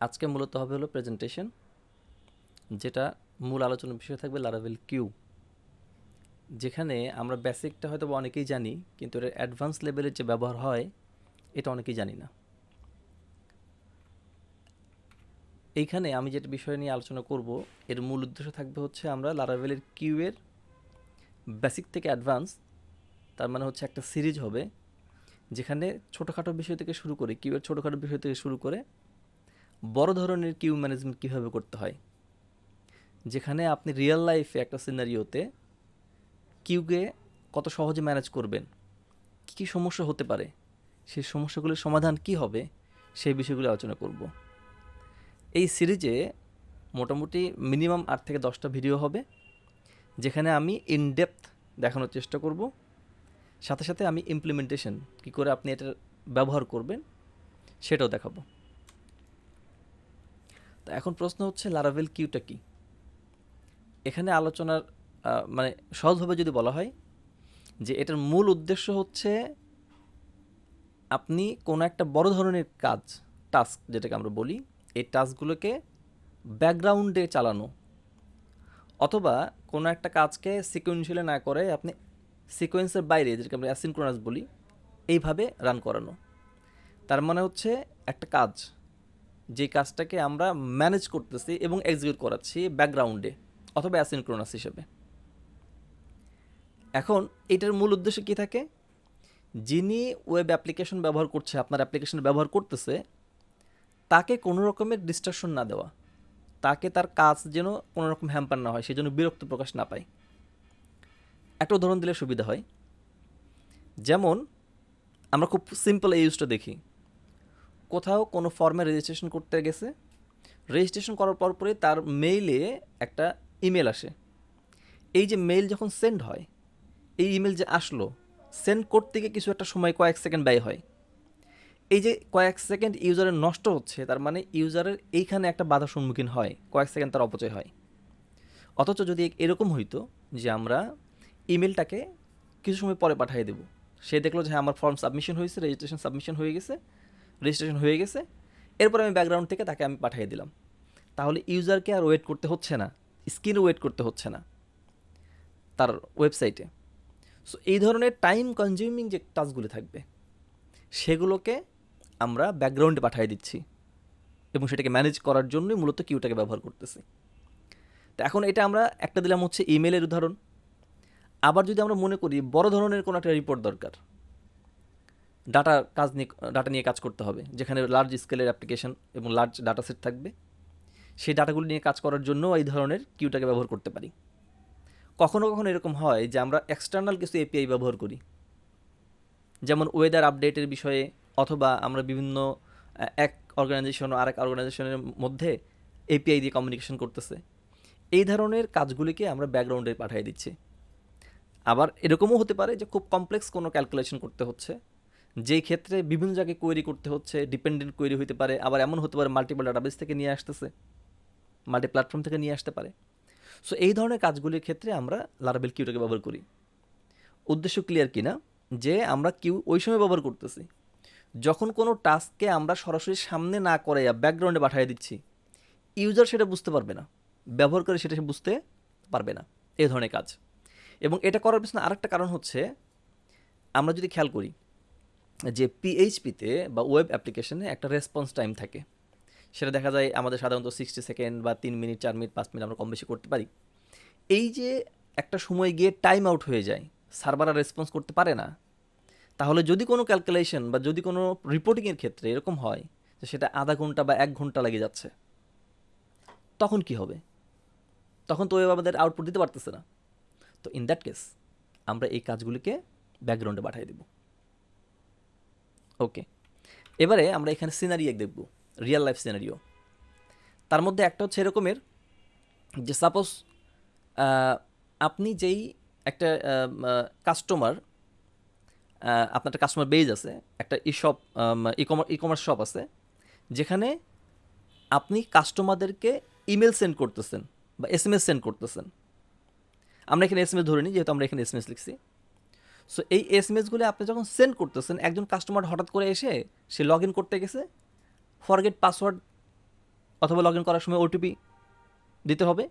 আজকে মূলত হবে হলো প্রেজেন্টেশন, যেটা মূল আলোচনার বিষয় থাকবে লারাভেল কিউ, যেখানে আমরা বেসিকটা হয়তো অনেকেই জানি, কিন্তু এর অ্যাডভান্স লেভেলের যে ব্যবহার হয় এটা অনেকেই জানি না। এইখানে আমি যেটা বিষয় নিয়ে আলোচনা করব, এর মূল উদ্দেশ্য থাকবে হচ্ছে আমরা লারাভেলের কিউয়ের বেসিক থেকে অ্যাডভান্স, তার মানে হচ্ছে একটা সিরিজ হবে যেখানে ছোটোখাটো বিষয় থেকে শুরু করে, কিউয়ের ছোটোখাটো বিষয় থেকে শুরু করে বড় ধরনের কিউ ম্যানেজমেন্ট কীভাবে করতে হয়, যেখানে আপনি রিয়েল লাইফে একটা সিনারিওতে কিউকে কত সহজে ম্যানেজ করবেন, কী কী সমস্যা হতে পারে, সেই সমস্যাগুলির সমাধান কি হবে, সেই বিষয়গুলো আলোচনা করব। এই সিরিজে মোটামুটি মিনিমাম 8 থেকে 10টা ভিডিও হবে, যেখানে আমি ইনডেপথ দেখানোর চেষ্টা করব, সাথে সাথে আমি ইমপ্লিমেন্টেশন কী করে আপনি এটার ব্যবহার করবেন সেটাও দেখাবো। তো এখন প্রশ্ন হচ্ছে লারাভেল কিউটা কি। এখানে আলোচনার মানে সহজভাবে যদি বলা হয় যে এটার মূল উদ্দেশ্য হচ্ছে আপনি কোনো একটা বড় ধরনের কাজ, টাস্ক যেটাকে আমরা বলি, এই টাস্কগুলোকে ব্যাকগ্রাউন্ডে চালানো, অথবা কোনো একটা কাজকে সিকোয়েন্সিয়ালি না করে আপনি সিকোয়েন্সের বাইরে, যেটাকে আমরা অ্যাসিনক্রোনাস বলি, এইভাবে রান করানো। তার মানে হচ্ছে একটা কাজ, যে কাজটাকে আমরা ম্যানেজ করতেছি এবং এক্সিকিউট করাচ্ছি ব্যাকগ্রাউন্ডে অথবা অ্যাসিনক্রোনাস হিসেবে। এখন এটার মূল উদ্দেশ্য কী থাকে, যিনি ওয়েব অ্যাপ্লিকেশন ব্যবহার করছে, আপনার অ্যাপ্লিকেশন ব্যবহার করতেছে, তাকে কোনো রকমের ডিস্ট্রাকশন না দেওয়া, তাকে তার কাজ যেন কোনো রকম হ্যাম্পার না হয়, সেজন্য বিরক্ত প্রকাশ না পায়। একটা উদাহরণ দিলে সুবিধা হয়। যেমন আমরা খুব সিম্পল এই ইউজটা দেখি, কোথাও কোনো ফর্মে রেজিস্ট্রেশন করতে গেছে, রেজিস্ট্রেশন করার পরপরই তার মেইলে একটা ইমেল আসে। এই যে মেইল যখন সেন্ড হয়, এই ইমেল যে আসলো, সেন্ড করতে গিয়ে কিছু একটা সময় কয়েক সেকেন্ড ব্যয় হয়। এই যে কয়েক সেকেন্ড ইউজারের নষ্ট হচ্ছে, তার মানে ইউজারের এইখানে একটা বাধার সম্মুখীন হয়, কয়েক সেকেন্ড তার অপচয় হয়। অথচ যদি এরকম হইতো যে আমরা ইমেলটাকে কিছু সময় পরে পাঠিয়ে দেবো, সে দেখলো যে হ্যাঁ আমার ফর্ম সাবমিশন হয়েছে, রেজিস্ট্রেশন সাবমিশন হয়ে গেছে, রেজিস্ট্রেশন হয়ে গেছে, এরপর আমি ব্যাকগ্রাউন্ড থেকে তাকে আমি পাঠিয়ে দিলাম, তাহলে ইউজারকে আর ওয়েট করতে হচ্ছে না, স্ক্রিনে ওয়েট করতে হচ্ছে না তার ওয়েবসাইটে। সো এই ধরনের টাইম কনজিউমিং যে টাস্কগুলো থাকবে, সেগুলোকে আমরা ব্যাকগ্রাউন্ডে পাঠিয়ে দিচ্ছি এবং সেটাকে ম্যানেজ করার জন্যই মূলত কিউটাকে ব্যবহার করতেছি। তো এখন এটা আমরা একটা দিলাম হচ্ছে ইমেলের উদাহরণ। আবার যদি আমরা মনে করি বড় ধরনের কোনো একটা রিপোর্ট দরকার, ডাটা নিয়ে কাজ করতে হবে, যেখানে লার্জ স্কেলের অ্যাপ্লিকেশন এবং লার্জ ডাটা সেট থাকবে, সেই ডাটাগুলো নিয়ে কাজ করার জন্য এই ধরনের কিউটাকে ব্যবহার করতে পারি। কখনো কখনো এরকম হয় যে আমরা এক্সটার্নাল কিছু এপিআই ব্যবহার করি, যেমন ওয়েদার আপডেটের বিষয়ে, অথবা আমরা বিভিন্ন এক অর্গানাইজেশন ও আরেক অর্গানাইজেশনের মধ্যে এপিআই দিয়ে কমিউনিকেশন করতেছে, এই ধরনের কাজগুলিকে আমরা ব্যাকগ্রাউন্ডে পাঠিয়ে দিচ্ছি। আবার এরকমও হতে পারে যে খুব কমপ্লেক্স কোনো ক্যালকুলেশন করতে হচ্ছে, যেই ক্ষেত্রে বিভিন্ন জায়গায় কোয়েরি করতে হচ্ছে, ডিপেন্ডেন্ট কোয়েরি হতে পারে, আবার এমন হতে পারে মাল্টিপল ডাটাবেস থেকে নিয়ে আসতেছে, মাল্টি প্ল্যাটফর্ম থেকে নিয়ে আসতে পারে। সো এই ধরনের কাজগুলির ক্ষেত্রে আমরা লারাভেল কিউটাকে ব্যবহার করি। উদ্দেশ্য ক্লিয়ার কিনা, যে আমরা কিউ ওই সময় ব্যবহার করতেছি যখন কোনো টাস্ককে আমরা সরাসরি সামনে না করে ব্যাকগ্রাউন্ডে পাঠিয়ে দিচ্ছি, ইউজার সেটা বুঝতে পারবে না, ব্যবহার করে সেটা সে বুঝতে পারবে না, এই ধরনের কাজ। এবং এটা করার পিছনে আরেকটা কারণ হচ্ছে, আমরা যদি খেয়াল করি যে পিএইচপিতে বা ওয়েব অ্যাপ্লিকেশনে একটা রেসপন্স টাইম থাকে, সেটা দেখা যায় আমাদের সাধারণত 60 সেকেন্ড বা 3 মিনিট, 4 মিনিট, 5 মিনিট আমরা কম বেশি করতে পারি। এই যে একটা সময় গিয়ে টাইম আউট হয়ে যায়, সার্ভার আর রেসপন্স করতে পারে না, তাহলে যদি কোনো ক্যালকুলেশন বা যদি কোনো রিপোর্টিংয়ের ক্ষেত্রে এরকম হয় যে সেটা আধা ঘন্টা বা 1 ঘন্টা লেগে যাচ্ছে, তখন কি হবে? তখন তো ওয়েব আমাদের আউটপুট দিতে পারতেছে না। তো ইন দ্যাট কেস আমরা এই কাজগুলিকে ব্যাকগ্রাউন্ডে পাঠিয়ে দেব। ওকে, এবারে আমরা এখানে সিনারিও দেখব, রিয়েল লাইফ সিনারিও। তার মধ্যে একটা হচ্ছে এরকমের যে সাপোজ আপনি যেই একটা কাস্টমার, আপনার একটা কাস্টমার বেজ আছে, একটা ই কমার্স শপ আছে, যেখানে আপনি কাস্টমারদেরকে ইমেল সেন্ড করতেছেন বা এসএমএস সেন্ড করতেছেন। আমরা এখানে এসএমএস ধরে নিই, যেহেতু আমরা এখানে এসএমএস লিখছি। সো এই এসএমএসগুলো আপনি যখন সেন্ড করতেছেন, একজন কাস্টমার হঠাৎ করে এসে সে লগ ইন করতে গেছে, ফরগেট পাসওয়ার্ড অথবা লগ ইন করার সময় ওটিপি দিতে হবে।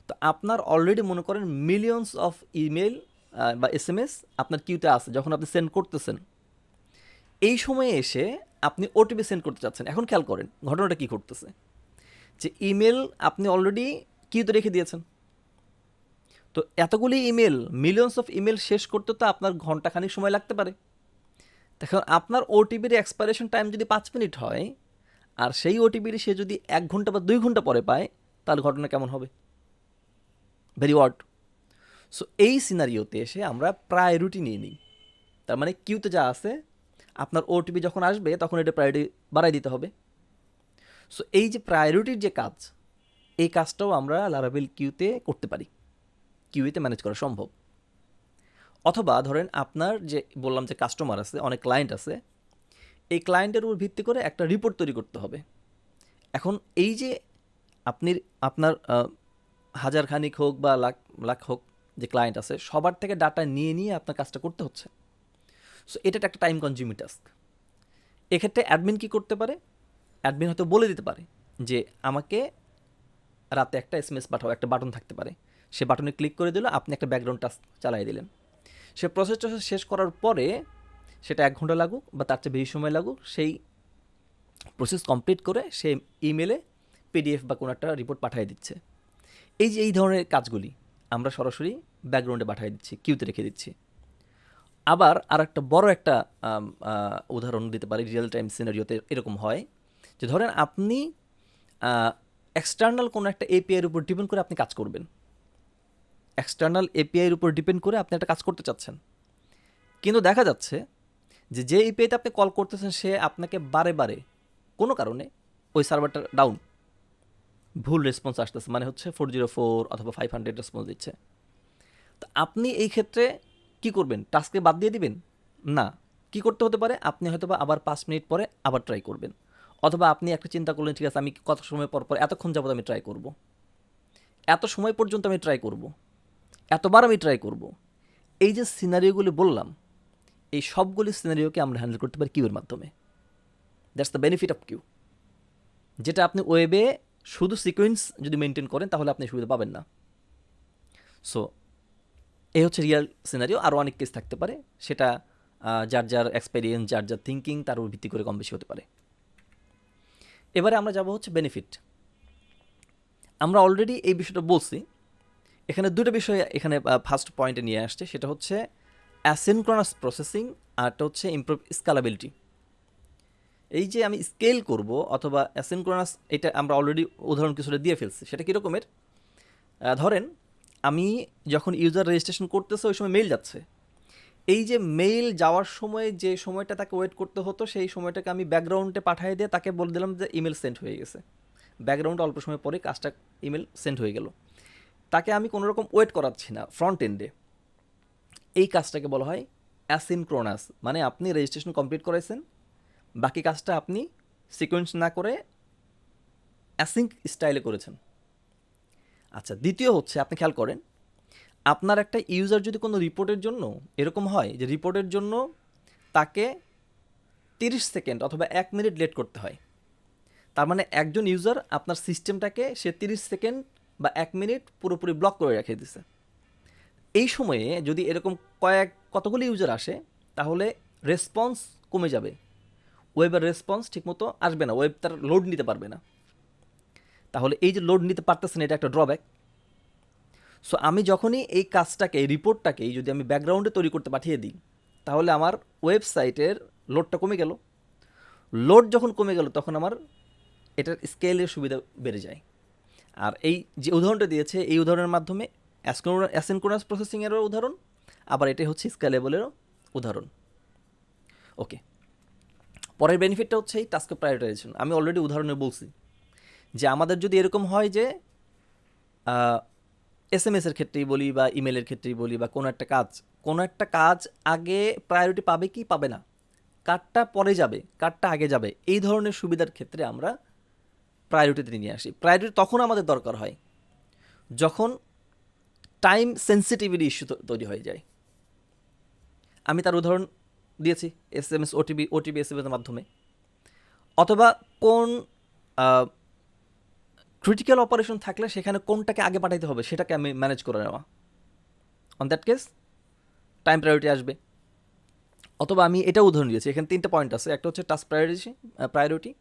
তো আপনার অলরেডি মনে করেন মিলিয়নস অফ ইমেল বা SMS আপনার কিউতে আছে যখন আপনি সেন্ড করতেছেন। এই সময়ে এসে আপনি ওটিপি সেন্ড করতে চাচ্ছেন। এখন খেয়াল করেন ঘটনাটা কী ঘটতেছে, যে ইমেল আপনি অলরেডি কিউতে রেখে দিয়েছেন। তো এতগুলি ইমেল, মিলিয়নস অফ ইমেল শেষ করতে তো আপনার ঘন্টাখানিক সময় লাগতে পারে। এখন আপনার ওটিপির এক্সপায়ারেশন টাইম যদি 5 মিনিট হয়, আর সেই ওটিপির সে যদি 1 ঘন্টা বা 2 ঘন্টা পরে পায়, তাহলে ঘটনা কেমন হবে? Very word. সো এই সিনারিওতে এসে আমরা প্রায়োরিটি নিয়ে নিই। তার মানে কিউতে যা আছে, আপনার ওটিপি যখন আসবে তখন এটা প্রায়োরিটি বাড়াই দিতে হবে। সো এই যে প্রায়োরিটির যে কাজ, এই কাজটাও আমরা লারাভেল কিউতে করতে পারি, কিউতে ম্যানেজ করা সম্ভব। অথবা ধরেন আপনার যে বললাম যে কাস্টমার আছে, অনেক ক্লায়েন্ট আছে, এই ক্লায়েন্টের উপর ভিত্তি করে একটা রিপোর্ট তৈরি করতে হবে। এখন এই যে আপনার হাজার খানিক হোক বা লাখ লাখ হোক যে ক্লায়েন্ট আছে, সবার থেকে ডাটা নিয়ে নিয়ে আপনার কাজটা করতে হচ্ছে। সো এটা একটা টাইম কনজিউমিং টাস্ক। এক্ষেত্রে অ্যাডমিন কী করতে পারে? অ্যাডমিন হয়তো বলে দিতে পারে যে আমাকে রাতে একটা SMS পাঠাও, একটা বাটন থাকতে পারে, সে বাটনে ক্লিক করে দিল, আপনি একটা ব্যাকগ্রাউন্ড টাস্ক চালিয়ে দিলেন। সে প্রসেসটা শেষ করার পরে সেটা 1 ঘন্টা লাগুক বা তার চেয়ে বেশি সময় লাগুক, সেই প্রসেস কমপ্লিট করে সে ইমেলে PDF বা কোনো একটা রিপোর্ট পাঠিয়ে দিচ্ছে। এই যে এই ধরনের কাজগুলি আমরা সরাসরি ব্যাকগ্রাউন্ডে পাঠিয়ে দিচ্ছি, কিউতে রেখে দিচ্ছি। আবার আর একটা বড় একটা উদাহরণ দিতে পারি, রিয়েল টাইম সিনারিওতে এরকম হয় যে ধরেন আপনি এক্সটার্নাল কোনো একটা API-এর উপর ডিপেন্ড করে আপনি কাজ করবেন। এক্সটার্নাল API-এর উপর ডিপেন্ড করে আপনি একটা কাজ করতে চাচ্ছেন, কিন্তু দেখা যাচ্ছে যে API-তে আপনি কল করতেছেন সে আপনাকে বারে বারে কোনো কারণে ওই সার্ভারটা ডাউন, ভুল রেসপন্স আসতেছে, মানে হচ্ছে 404 অথবা 500 রেসপন্স দিচ্ছে। তো আপনি এই ক্ষেত্রে কি করবেন? টাস্কে বাদ দিয়ে দিবেন? না। কি করতে হতে পারে? আপনি হয়তোবা আবার 5 মিনিট পরে আবার ট্রাই করবেন। অথবা আপনি একটা চিন্তা করলেন, ঠিক আছে আমি কত সময় পর এতক্ষণ যাবত আমি ট্রাই করব, এত সময় পর্যন্ত আমি ট্রাই করব, এতবার আমি ট্রাই করব। এই যে সিনারিওগুলি বললাম, এই সবগুলি সিনারিওকে আমরা হ্যান্ডেল করতে পারি কিউয়ের মাধ্যমে। That's the benefit of queue, যেটা আপনি ওয়েবে শুধু সিকোয়েন্স যদি মেনটেন করেন তাহলে আপনি সুবিধা পাবেন না। সো এই হচ্ছে রিয়েল সিনারিও। আরও অনেক কেস থাকতে পারে, সেটা যার যার এক্সপেরিয়েন্স, যার যার থিঙ্কিং তার উপর ভিত্তি করে কম বেশি হতে পারে। এবারে আমরা যাব হচ্ছে বেনিফিট। আমরা অলরেডি এই বিষয়টা বলছি, এখানে দুটো বিষয় এখানে ফার্স্ট পয়েন্টে নিয়ে আসছে, সেটা হচ্ছে অ্যাসিনক্রনাস প্রসেসিং, আরটা হচ্ছে ইমপ্রুভ স্কেলাবিলিটি। এই যে আমি স্কেল করব অথবা অ্যাসিনক্রনাস, এটা আমরা অলরেডি উদাহরণ কিছুটা দিয়ে ফেলছি। সেটা কীরকমের? ধরেন আমি যখন ইউজার রেজিস্ট্রেশন করতেছে ওই সময় মেইল যাচ্ছে, এই যে মেইল যাওয়ার সময় যে সময়টা তাকে ওয়েট করতে হতো, সেই সময়টাকে আমি ব্যাকগ্রাউন্ডে পাঠিয়ে দিয়ে তাকে বলে দিলাম যে ইমেল সেন্ড হয়ে গেছে। ব্যাকগ্রাউন্ডে অল্প সময় পরে কাজটা ইমেল সেন্ড হয়ে গেল, তাকে আমি কোনো রকম ওয়েট করাচ্ছি না ফ্রন্ট এন্ডে। এই কাজটাকে বলা হয় অ্যাসিনক্রোনাস। মানে আপনি রেজিস্ট্রেশন কমপ্লিট করেছেন, বাকি কাজটা আপনি সিকোয়েন্স না করে অ্যাসিঙ্ক স্টাইলে করেছেন। আচ্ছা, দ্বিতীয় হচ্ছে আপনি খেয়াল করেন, আপনার একটা ইউজার যদি কোনো রিপোর্টের জন্য এরকম হয় যে রিপোর্টের জন্য তাকে 30 সেকেন্ড অথবা 1 মিনিট লেট করতে হয়, তার মানে একজন ইউজার আপনার সিস্টেমটাকে সে 30 সেকেন্ড বা 1 মিনিট পুরোপুরি ব্লক করে রেখে দিছে। এই সময়ে যদি এরকম কতগুলি ইউজার আসে, তাহলে রেসপন্স কমে যাবে, ওয়েবের রেসপন্স ঠিকমতো আসবে না, ওয়েব তার লোড নিতে পারবে না। তাহলে এই যে লোড নিতে পারতেছে না, এটা একটা ড্রব্যাক। সো আমি যখনই এই কাজটাকে, এই রিপোর্টটাকেই যদি আমি ব্যাকগ্রাউন্ডে তৈরি করতে পাঠিয়ে দিই, তাহলে আমার ওয়েবসাইটের লোডটা কমে গেল। লোড যখন কমে গেল তখন আমার এটার স্কেলের সুবিধা বেড়ে যায়। আর এই যে উদাহরণটা দিয়েছে, এই উদাহরণের মাধ্যমে অ্যাসিনক্রোনাস প্রসেসিংয়েরও উদাহরণ, আবার এটাই হচ্ছে স্কেলেবলেরও উদাহরণ। ওকে, পরের বেনিফিটটা হচ্ছে এই টাস্ক প্রায়োরিটাইজেশন। আমি অলরেডি উদাহরণে বলছি যে আমাদের যদি এরকম হয় যে SMS-এর ক্ষেত্রেই বলি বা ইমেলের ক্ষেত্রেই বলি বা কোনো একটা কাজ আগে প্রায়োরিটি পাবে কি পাবে না, কারটা পরে যাবে কারটা আগে যাবে, এই ধরনের সুবিধার ক্ষেত্রে আমরা প্রায়োরিটিতে নিয়ে আসি। প্রায়োরিটি তখন আমাদের দরকার হয় যখন টাইম সেন্সিটিভিটি ইস্যু তৈরি হয়ে যায়। আমি তার উদাহরণ দিয়েছি SMS, OTP SMS-এর মাধ্যমে, অথবা কোন ক্রিটিক্যাল অপারেশন থাকলে সেখানে কোনটাকে আগে পাঠাইতে হবে সেটাকে আমি ম্যানেজ করে নেওয়া। On that case time priority আসবে। অথবা আমি এটা উদাহরণ দিয়েছি, এখানে 3টা পয়েন্ট আছে। একটা হচ্ছে টাস্ক প্রায়োরিটি,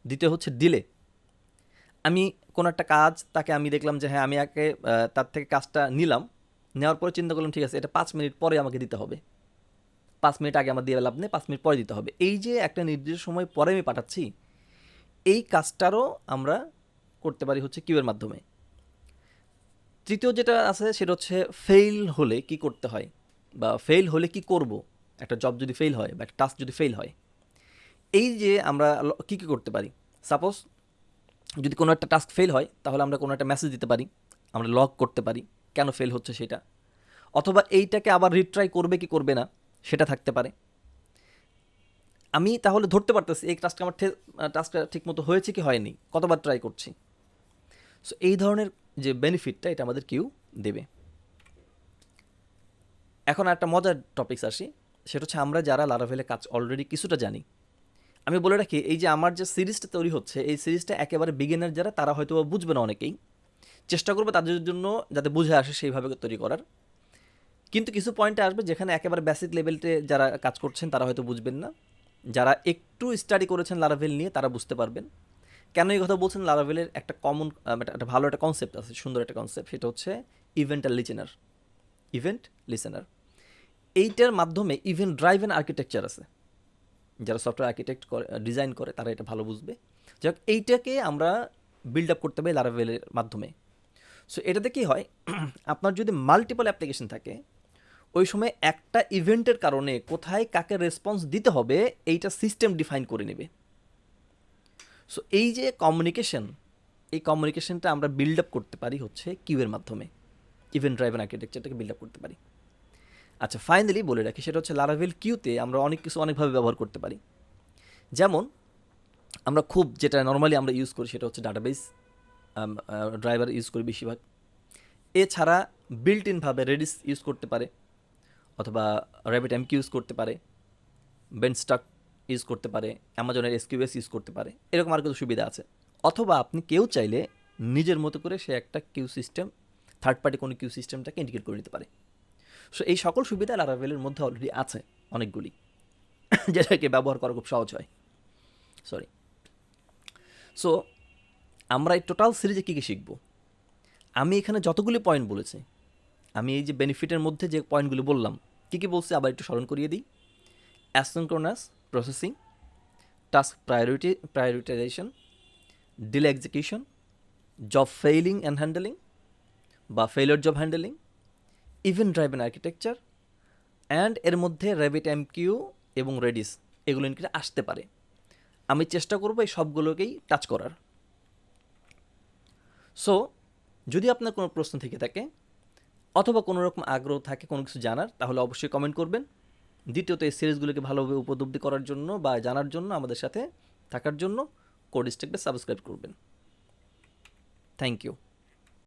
দ্বিতীয় হচ্ছে ডিলে। আমি কোনো একটা কাজ তাকে আমি দেখলাম যে হ্যাঁ আমি একে তার থেকে কাজটা নিলাম, নেওয়ার পরে চিন্তা করলাম ঠিক আছে এটা 5 মিনিট পরে আমাকে দিতে হবে, 5 মিনিট আগে আমার দিয়ে লাভ নেই, 5 মিনিট পরে দিতে হবে। এই যে একটা নির্দিষ্ট সময় পরে আমি পাঠাচ্ছি, এই কাজটারও আমরা করতে পারি হচ্ছে কিউয়ের মাধ্যমে। তৃতীয় যেটা আছে সেটা হচ্ছে ফেইল হলে কি করতে হয়, বা ফেইল হলে কি করব। একটা জব যদি ফেইল হয় বা একটা টাস্ক যদি ফেইল হয়, এই যে আমরা কী কী করতে পারি। সাপোজ যদি কোনো একটা টাস্ক ফেল হয় তাহলে আমরা কোনো একটা মেসেজ দিতে পারি, আমরা লগ করতে পারি কেন ফেল হচ্ছে সেটা, অথবা এইটাকে আবার রিট্রাই করবে কি করবে না সেটা থাকতে পারে। আমি তাহলে ধরতে পারতেছি এই টাস্কটা ঠিকমতো হয়েছে কি হয়নি, কতবার ট্রাই করছি। সো এই ধরনের যে বেনিফিটটা এটা আমাদের কিউ দেবে। এখন একটা মজার টপিকস আসি, সেটা হচ্ছে আমরা যারা লারাভেলে কাজ অলরেডি কিছুটা জানি, আমি বলে রাখি এই যে আমার যে সিরিজটা তৈরি হচ্ছে এই সিরিজটা একেবারে বিগিনার যারা তারা হয়তো বুঝবে না অনেকেই, চেষ্টা করবো তাদের জন্য যাতে বুঝে আসে সেইভাবে তৈরি করার। কিন্তু কিছু পয়েন্টে আসবে যেখানে একেবারে বেসিক লেভেলতে যারা কাজ করছেন তারা হয়তো বুঝবেন না, যারা একটু স্টাডি করেছেন লারাভেল নিয়ে তারা বুঝতে পারবেন। কেন এই কথা বলছেন, লারাভেলের একটা কমন একটা ভালো একটা কনসেপ্ট আছে, সুন্দর একটা কনসেপ্ট, সেটা হচ্ছে ইভেন্ট আর লিসেনার। ইভেন্ট লিসেনার এইটার মাধ্যমে ইভেন্ট ড্রাইভেন আর্কিটেকচার আছে, যারা সফটওয়্যার আর্কিটেক্ট করে ডিজাইন করে তারা এটা ভালো বুঝবে। যাই হোক এইটাকে আমরা বিল্ড আপ করতে পারি লারাভেলের মাধ্যমে। সো এটাতে কী হয়, আপনার যদি মাল্টিপল অ্যাপ্লিকেশন থাকে ওই সময় একটা ইভেন্টের কারণে কোথায় কাকে রেসপন্স দিতে হবে এইটা সিস্টেম ডিফাইন করে নেবে। সো এই যে কমিউনিকেশন, এই কমিউনিকেশনটা আমরা বিল্ড আপ করতে পারি হচ্ছে কিউয়ের মাধ্যমে, ইভেন্ট ড্রাইভেন আর্কিটেকচারটাকে বিল্ড আপ করতে পারি। আচ্ছা ফাইনালি বলে রাখি, সেটা হচ্ছে লারাভেল কিউতে আমরা অনেক কিছু অনেকভাবে ব্যবহার করতে পারি। যেমন আমরা খুব যেটা নর্মালি আমরা ইউজ করি সেটা হচ্ছে ডাটাবেস ড্রাইভার ইউজ করি বেশিরভাগ। এছাড়া বিল্ট ইনভাবে রেডিস ইউজ করতে পারে, অথবা র্যাবিট এমকিউ ইউজ করতে পারে, বেনস্টাক ইউজ করতে পারে, অ্যামাজনের এসকিউএস ইউজ করতে পারে, এরকম আর কিছু সুবিধা আছে। অথবা আপনি কেউ চাইলে নিজের মতো করে সে একটা কিউ সিস্টেম, থার্ড পার্টি কোনো কিউ সিস্টেমটাকে ইন্টিগ্রেট করে নিতে পারে। সো এই সকল সুবিধা লারাভেলের মধ্যে অলরেডি আছে অনেকগুলি, যেটাকে ব্যবহার করা খুব সহজ হয়। সরি। সো আমরা এই টোটাল সিরিজে কী কী শিখব, আমি এখানে যতগুলি পয়েন্ট বলেছি, আমি এই যে বেনিফিটের মধ্যে যে পয়েন্টগুলি বললাম কী কী বলছি আবার একটু স্মরণ করিয়ে দিই। Asynchronous processing, task prioritization, delay execution, job failing and handling বা failure job handling, event driven architecture, and এর মধ্যে র্যাবিট এমকিউ এবং রেডিস এগুলো ইনক্লুড আসতে পারে। আমি চেষ্টা করবো এই সবগুলোকেই টাচ করার। সো যদি আপনার কোনো প্রশ্ন থেকে থাকে অথবা কোনো রকম আগ্রহ থাকে কোনো কিছু জানার, তাহলে অবশ্যই কমেন্ট করবেন। দ্বিতীয়ত এই সিরিজগুলোকে ভালোভাবে উপলব্ধি করার জন্য বা জানার জন্য আমাদের সাথে থাকার জন্য কোড স্টেকটা সাবস্ক্রাইব করবেন। Thank you.